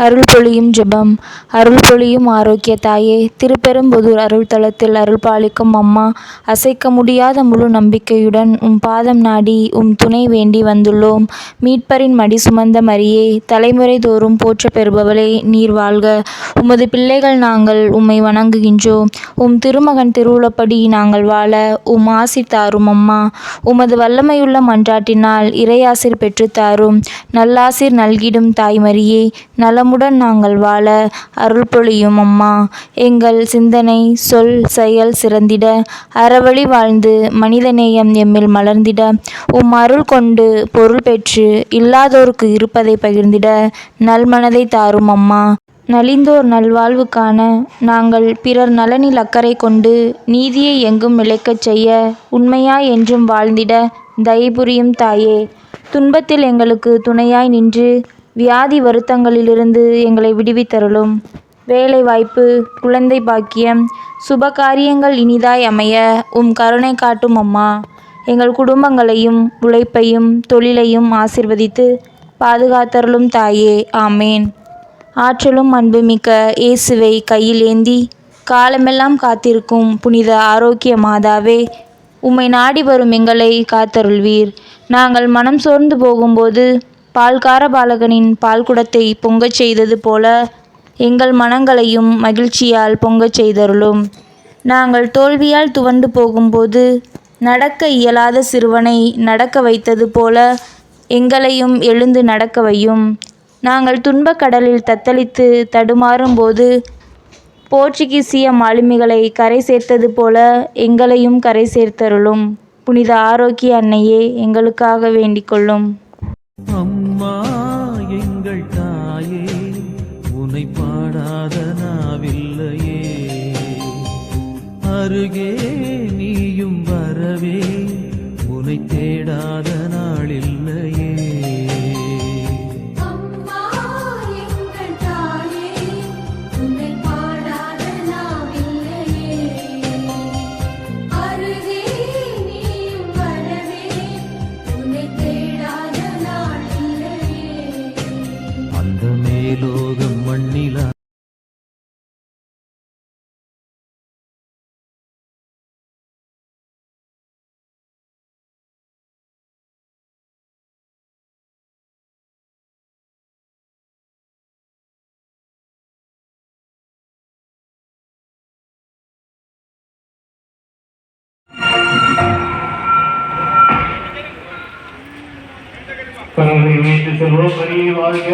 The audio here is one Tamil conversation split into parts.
அருள் பொழியும் ஜெபம். அருள் பொழியும் ஆரோக்கிய தாயே, திருப்பெரும்புதூர் அருள்தலத்தில் அருள் பாலிக்கும் அம்மா, அசைக்க முடியாத முழு நம்பிக்கையுடன் உம் பாதம் நாடி உம் துணை வேண்டி வந்துள்ளோம். மீட்பரின் மடி சுமந்த மரியே, தலைமுறை தோறும் போற்றப் பெறுபவளே, நீர் வாழ்க. உமது பிள்ளைகள் நாங்கள் உம்மை வணங்குகின்றோம். உம் திருமகன் திருவுளப்படி நாங்கள் வாழ உம் ஆசி தாரும் அம்மா. உமது வல்லமையுள்ள மன்றாட்டினால் இறையாசிர் பெற்றுத்தாரும். நல்லாசிர் நல்கிடும் தாய்மரியே, நலமுடன் நாங்கள் வாழ அருள் பொழியும் அம்மா. எங்கள் சிந்தனை சொல் செயல் சிறந்திட, அறவழி வாழ்ந்து மனிதநேயம் எம்மில் மலர்ந்திட, உம் அருள் கொண்டு பொருள் பெற்று இல்லாதோர்க்கு இருப்பதை பகிர்ந்திட நல்மனதை தாரும் அம்மா. நலிந்தோர் நல்வாழ்வு காண நாங்கள் பிறர் நலனில் அக்கறை கொண்டு, நீதியை எங்கும் நிலைக்கச் செய்ய உண்மையாய் என்றும் வாழ்ந்திட தயை புரியும் தாயே, துன்பத்தில் எங்களுக்கு துணையாய் நின்று வியாதி வருத்தங்களிலிருந்து எங்களை விடுவித்தருளும். வேலை வாய்ப்பு, குழந்தை பாக்கியம், சுபகாரியங்கள் இனிதாய் அமைய உம் கருணை காட்டும் அம்மா. எங்கள் குடும்பங்களையும் உழைப்பையும் தொழிலையும் ஆசீர்வதித்து பாதுகாத்தருளும் தாயே, ஆமேன். ஆற்றலும் அன்புமிக்க இயேசுவை கையில் ஏந்தி காலமெல்லாம் காத்திருக்கும் புனித ஆரோக்கிய மாதாவே, உம்மை நாடி வரும் எங்களை காத்தருள்வீர். நாங்கள் மனம் சோர்ந்து போகும்போது பால்கார பாலகனின் பால்குடத்தை பொங்கச் செய்தது போல எங்கள் மனங்களையும் மகிழ்ச்சியால் பொங்கச் செய்தருளும். நாங்கள் தோல்வியால் துவண்டு போகும்போது நடக்க இயலாத சிறுவனை நடக்க வைத்தது போல எங்களையும் எழுந்து நடக்க வையும். நாங்கள் துன்பக் கடலில் தத்தளித்து தடுமாறும்போது போர்ச்சுகீசிய மாலுமிகளை கரை சேர்த்தது போல எங்களையும் கரை சேர்த்தருளும். புனித ஆரோக்கிய அன்னையே, எங்களுக்காக வேண்டிக் கொள்ளும். அம்மா எங்கள் தாயே, உன்னை பாடாத நாவில்லையே, அருகே நீயும் வரவே உன்னை தேடாத நாளில்லையே. அந்த மேலோகம் மண்ணிலா கரங்களை வைத்து சொல்வோம். மரியே வாழ்க,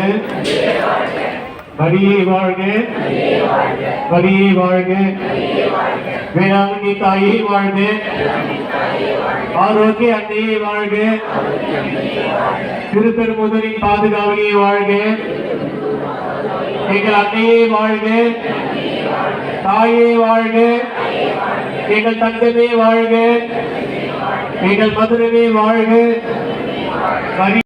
மரியே வாழ்க, மரியே வாழ்க, வேளாங்கண்ணி தாயே வாழ்க, ஆரோக்கிய அன்னையே வாழ்க, திருப்பெரும்புதூரின் பாதுகாவலியே வாழ்க, எங்கள் அன்னையே வாழ்க, தாயே வாழ்க, எங்கள் தங்கமே வாழ்க, எங்கள் மதுரமே வாழ்க.